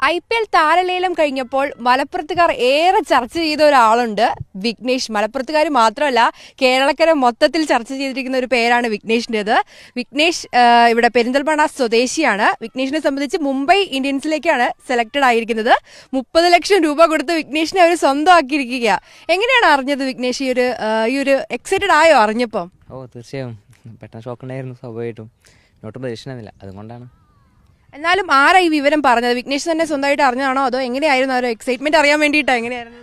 IPL താരലേലം കഴിഞ്ഞപ്പോൾ മലപ്പുറത്തുകാർ ഏറെ ചർച്ച ചെയ്ത ഒരാളുണ്ട്, വിഘ്നേഷ്. മലപ്പുറത്തുകാർ മാത്രമല്ല, കേരളക്കര മൊത്തത്തിൽ ചർച്ച ചെയ്തിരിക്കുന്ന ഒരു പേരാണ് വിഘ്നേഷിൻ്റെത്. വിഘ്നേഷ് ഇവിടെ പെരിന്തൽമണ്ണ സ്വദേശിയാണ്. വിഘ്നേഷിനെ സംബന്ധിച്ച് മുംബൈ ഇന്ത്യൻസിലേക്കാണ് സെലക്ടഡ് ആയിരിക്കുന്നത്. 30 ലക്ഷം രൂപ കൊടുത്ത് വിഘ്നേഷിനെ അവർ സ്വന്തമാക്കിയിരിക്കുക. എങ്ങനെയാണ് അറിഞ്ഞത് വിഘ്നേഷ്? ഈ ഒരു എക്സൈറ്റഡ് ആയോ അറിഞ്ഞപ്പോൾ? തീർച്ചയായും പെട്ടെന്ന് ഷോക്ക് ഉണ്ടായിരുന്നു. സ്വാഭാവികമായിട്ടും ഒട്ടും പ്രതീക്ഷിക്കുന്നില്ല, അതുകൊണ്ടാണ്. എന്നാലും ആരാ ഈ വിവരം പറഞ്ഞത്? വിഘ്നേഷ് തന്നെ സ്വന്തമായിട്ട് അറിഞ്ഞാണോ, അതോ എങ്ങനെയായിരുന്നു? ഒരു എക്സൈറ്റ്മെന്റ് അറിയാൻ വേണ്ടിയിട്ടാണ് എങ്ങനെയായിരുന്നു?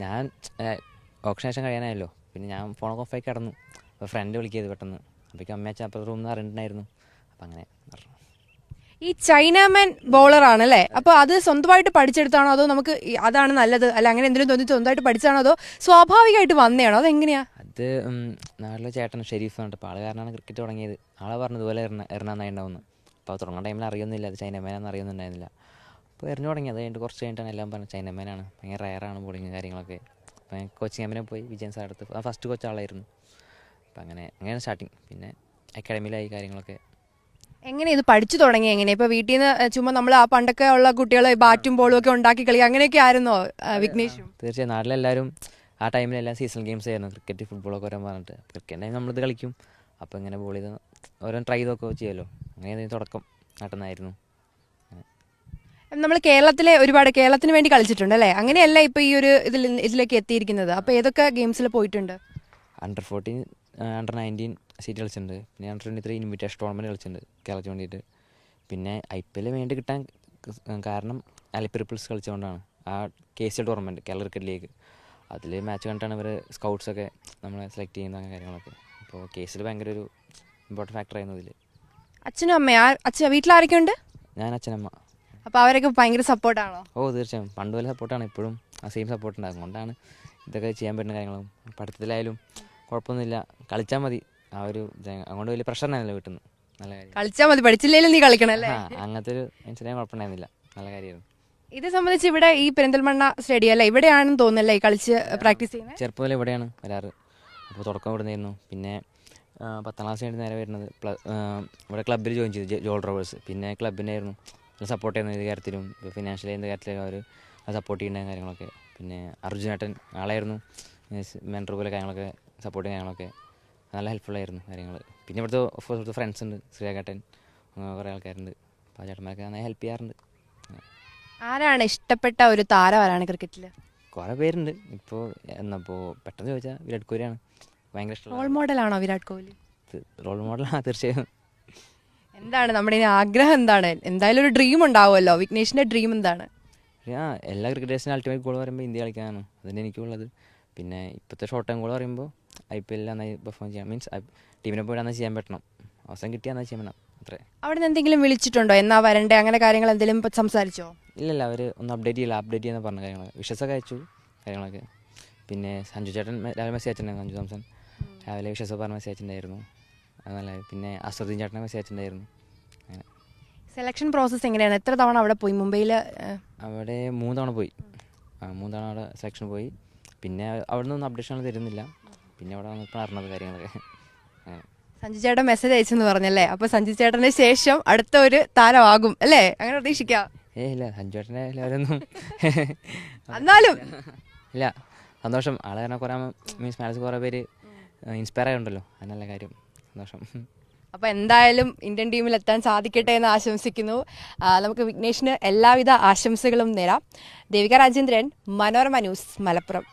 ഞാൻ ഓപ്ഷനേഷൻ കഴിയാനായല്ലോ, പിന്നെ ഞാൻ ഫോണൊക്കെ ഓഫായി കിടന്നു. അപ്പോൾ ഫ്രണ്ട് വിളിക്കിയത് പെട്ടെന്ന്, അപ്പോഴേക്കും അമ്മയച്ച അപ്പുറത്തെ റൂമിൽ നിന്ന് അറിഞ്ഞിട്ടുണ്ടായിരുന്നു. അപ്പം അങ്ങനെ പറഞ്ഞു. ഈ ചൈനാമാൻ ബോളർ ആണല്ലേ, അപ്പോൾ അത് സ്വന്തമായിട്ട് പഠിച്ചെടുത്താണോ, അതോ നമുക്ക് അതാണ് നല്ലത്, അല്ല അങ്ങനെ എന്തെങ്കിലും തോന്നി സ്വന്തമായിട്ട് പഠിച്ചാണോ, അതോ സ്വാഭാവികമായിട്ട് വന്നതാണോ, അതെങ്ങനെയാ? അത് നാട്ടിലെ ചേട്ടൻ ഷെരീഫ് പറഞ്ഞിട്ട് ആൾ കാരണമാണ് ക്രിക്കറ്റ് തുടങ്ങിയത്. ആളെ പറഞ്ഞതുപോലെ എറണാകുളം ഉണ്ടാവുന്നു. അപ്പോൾ അത് തുടങ്ങുന്ന ടൈമിൽ അറിയുന്നില്ല അത് ചൈനമാനാണെന്ന് അറിയുന്നുണ്ടായിരുന്നില്ല. അപ്പോൾ എറിഞ്ഞു തുടങ്ങി. അത് കഴിഞ്ഞിട്ട് കുറച്ച് കഴിഞ്ഞിട്ടാണ് എല്ലാം പറഞ്ഞത് ചൈനമാനാണ്, ഭയങ്കര റയറാണ് ബോളിങ് കാര്യങ്ങളൊക്കെ. അപ്പോൾ കോച്ചിങ് ക്യാമ്പിനെ പോയി വിജയൻ സാർ അടുത്ത് ഫസ്റ്റ് കോച്ച് ആളായിരുന്നു. അപ്പോൾ അങ്ങനെയാണ് സ്റ്റാർട്ടിങ്. പിന്നെ അക്കാഡമിയിലായി കാര്യങ്ങളൊക്കെ. എങ്ങനെ ഇത് പഠിച്ചു തുടങ്ങി? എങ്ങനെ ഇപ്പോൾ വീട്ടിൽ നിന്ന് ചുമ്മാ നമ്മൾ ആ പണ്ടൊക്കെ ഉള്ള കുട്ടികൾ ബാറ്റും ബോളും ഒക്കെ ഉണ്ടാക്കി കളി അങ്ങനെയൊക്കെ ആയിരുന്നോ വിഘ്നേഷും? തീർച്ചയായും നാട്ടിലെല്ലാവരും ആ ടൈമിലെല്ലാം സീസണൽ ഗെയിംസ് ആയിരുന്നു, ക്രിക്കറ്റ് ഫുട്ബോളൊക്കെ വരാൻ പറഞ്ഞിട്ട്. ക്രിക്കറ്റ് ടൈം നമ്മളിത് കളിക്കും, അപ്പോൾ ഇങ്ങനെ ബോൾ ചെയ്ത് ഓരോ ട്രൈ ചെയ്തൊക്കെ ചെയ്യുമല്ലോ. അങ്ങനെ തുടക്കം നാട്ടിൽ നിന്നായിരുന്നു. നമ്മൾ കേരളത്തിന് വേണ്ടി കളിച്ചിട്ടുണ്ട് അല്ലേ? അങ്ങനെയല്ല ഇപ്പോൾ ഈ ഒരു ഇതിലേക്ക് എത്തിയിരിക്കുന്നത്. അപ്പോൾ ഏതൊക്കെ ഗെയിംസിൽ പോയിട്ടുണ്ട്? അണ്ടർ 14, അണ്ടർ 19 സീറ്റ് കളിച്ചിട്ടുണ്ട്. പിന്നെ അണ്ടർ 23 ഇൻവിറ്റേഷൻ ടൂർണമെൻറ്റ് കളിച്ചിട്ടുണ്ട് കേരളത്തിന് വേണ്ടിയിട്ട്. പിന്നെ IPL വേണ്ടി കിട്ടാൻ കാരണം അലിപ്പി റിപ്പിൾസ് കളിച്ചുകൊണ്ടാണ്. ആ KCL tournament, Kerala cricket league, അതിൽ മാച്ച് കണ്ടിട്ടാണ് ഇവർ സ്കൗട്ട്സൊക്കെ നമ്മളെ സെലക്ട് ചെയ്യുന്ന കാര്യങ്ങളൊക്കെ. അപ്പോൾ KCL ഭയങ്കര ഒരു ഇമ്പോർട്ടൻറ്റ് ഫാക്ടറായിരുന്നു ഇതിൽ. അച്ഛനും അമ്മയും വീട്ടിലാരൊക്കെ ഉണ്ട്? ഞാൻ അച്ഛനമ്മ. അപ്പോൾ അവരൊക്കെ ഭയങ്കര സപ്പോർട്ടാണോ? തീർച്ചയായും പണ്ട് പോലെ സപ്പോർട്ടാണ്, ഇപ്പോഴും ആ സെയിം സപ്പോർട്ട് ഉണ്ട്. അതുകൊണ്ടാണ് ഇതൊക്കെ ചെയ്യാൻ പറ്റുന്ന കാര്യങ്ങളും. പഠിത്തത്തിലായാലും കുഴപ്പമൊന്നുമില്ല, കളിച്ചാൽ മതി. ആ ഒരു അതുകൊണ്ട് വലിയ പ്രഷർ ഉണ്ടായിരുന്നില്ല വീട്ടിൽ നിന്ന്. നല്ല കാര്യം, കളിച്ചാൽ മതി, പഠിച്ചില്ലെങ്കിലും നീ കളിക്കണം അല്ലേ? അങ്ങനത്തെ ഒരു ഇൻസിഡൻറ്റ് കുഴപ്പമുണ്ടായിരുന്നില്ല, നല്ല കാര്യമായിരുന്നു. ഇത് സംബന്ധിച്ച് ഇവിടെ ഈ പെരിന്തൽമണ്ണ സ്റ്റേഡിയം അല്ലേ, ഇവിടെയാണെന്ന് തോന്നുന്നല്ലേ കളിച്ച് പ്രാക്ടീസ് ചെയ്യുന്നത്? ചെറുപ്പം മുതലേ ഇവിടെയാണ് വരാറ്. അപ്പോൾ തുടക്കം ഇവിടെ നിന്നായിരുന്നു. പിന്നെ 10ാം ക്ലാസ് കഴിഞ്ഞ് നേരെ വരുന്നത് ഇവിടെ ക്ലബ്ബിൽ ജോയിൻ ചെയ്തു, ജോൾ റോവേഴ്സ്. പിന്നെ ക്ലബിൻ്റെ ആയിരുന്നു സപ്പോർട്ട് ചെയ്യുന്ന ഏത് കാര്യത്തിലും, ഫിനാൻഷ്യലി എന്ത് കാര്യത്തിലും അവർ സപ്പോർട്ട് ചെയ്യുന്ന കാര്യങ്ങളൊക്കെ. പിന്നെ അർജുനേട്ടൻ ആളായിരുന്നു മെൻറ്റർ പോലെ കാര്യങ്ങളൊക്കെ, സപ്പോർട്ട് ചെയ്യുന്ന കാര്യങ്ങളൊക്കെ നല്ല ഹെൽപ്ഫുള്ളായിരുന്നു കാര്യങ്ങൾ. പിന്നെ ഇവിടുത്തെ ഇവിടുത്തെ ഫ്രണ്ട്സ് ഉണ്ട്, ശ്രീകാട്ടൻ, കുറേ ആൾക്കാരുണ്ട്. അപ്പോൾ ആ ചേട്ടന്മാരൊക്കെ നന്നായി ഹെൽപ്പ് ചെയ്യാറുണ്ട്. ആരാണ് ഇഷ്ടപ്പെട്ട ഒരു താരം? ആരാണ് ക്രിക്കറ്റിൽ? കുറേ പേരുണ്ട്. ഇപ്പോൾ പെട്ടെന്ന് ചോദിച്ചാൽ വിരാട് കോഹ്ലിയാണ് ഭയങ്കര ഇഷ്ടം. റോൾ മോഡലാണോ വിരാട് കോഹ്ലി? റോൾ മോഡലാണ് തീർച്ചയായും. എന്താണ് നമ്മുടെ ആഗ്രഹം? എന്താണ്? എന്തായാലും ഒരു ഡ്രീം ഉണ്ടാവുമല്ലോ. വിഘ്നേഷിന്റെ ഡ്രീം എന്താണ്? എല്ലാ ക്രിക്കറ്റേഴ്സിനും അൾട്ടിമേറ്റ് ഗോൾ പറയുമ്പോൾ ഇന്ത്യ കളിക്കാനാണ്, അതിന് എനിക്കുള്ളത്. പിന്നെ ഇപ്പോഴത്തെ ഷോർട്ട് ടൈം ഗോൾ പറയുമ്പോൾ IPL നന്നായി പെർഫോം ചെയ്യാം, മീൻസ് ടീമിനെ പോയി നന്നായി ചെയ്യാൻ പറ്റണം, അവസരം കിട്ടിയാൽ നന്നായി ചെയ്യാൻ പറ്റണം, അത്രേ. അവിടെ നിന്ന് എന്തെങ്കിലും വിളിച്ചിട്ടുണ്ടോ? എന്നാ വരണ്ടേ, അങ്ങനെ കാര്യങ്ങൾ എന്തെങ്കിലും സംസാരിച്ചോ? ഇല്ലല്ല, അവർ ഒന്ന് അപ്ഡേറ്റ് ചെയ്യുന്ന പറഞ്ഞ കാര്യങ്ങൾ, വിഷസൊക്കെ അയച്ചു കാര്യങ്ങളൊക്കെ. പിന്നെ സഞ്ജു ചേട്ടൻ രാവിലെ മെസ്സേജ് അയച്ചിട്ടുണ്ടായിരുന്നു, സഞ്ജു സാംസൺ രാവിലെ വിഷസൊക്കെ പറഞ്ഞ മെസ്സേജ് അയച്ചിട്ടുണ്ടായിരുന്നു, അത് നല്ല. പിന്നെ അസറുദ്ദീൻ ചേട്ടനെ മെസ്സേജ് അയച്ചിട്ടുണ്ടായിരുന്നു. അങ്ങനെ സെലക്ഷൻ പ്രോസസ്സ് എങ്ങനെയാണ്? എത്ര തവണ അവിടെ പോയി? മുംബൈയിൽ അവിടെ 3 തവണ പോയി. 3 തവണ അവിടെ സെലക്ഷൻ പോയി. പിന്നെ അവിടെ നിന്നൊന്നും അപ്ഡേഷൻ തരുന്നില്ല. പിന്നെ അവിടെ വന്നിപ്പോൾ അറിഞ്ഞത് കാര്യങ്ങളൊക്കെ. സഞ്ജു ചേട്ടൻ മെസ്സേജ് അയച്ചെന്ന് പറഞ്ഞല്ലേ, അപ്പോൾ സഞ്ജു ചേട്ടന് ശേഷം അടുത്ത ഒരു താരമാകും അല്ലേ, അങ്ങനെ പ്രതീക്ഷിക്കാം? ഇല്ല, സഞ്ജു ചേട്ടനെ എല്ലാവരൊന്നും എന്നാലും ഇല്ല, സന്തോഷം. ആളെ കാരണം കുറേ മീൻസ് മാനേജ് കുറേ പേര് ഇൻസ്പയർ ആയിട്ടുണ്ടല്ലോ, അത് നല്ല കാര്യം, സന്തോഷം. അപ്പോൾ എന്തായാലും ഇന്ത്യൻ ടീമിൽ എത്താൻ സാധിക്കട്ടെ എന്ന് ആശംസിക്കുന്നു. നമുക്ക് വിഘ്നേഷിന് എല്ലാവിധ ആശംസകളും നേരാം. ദേവിക രാജേന്ദ്രൻ, മനോരമ ന്യൂസ്, മലപ്പുറം.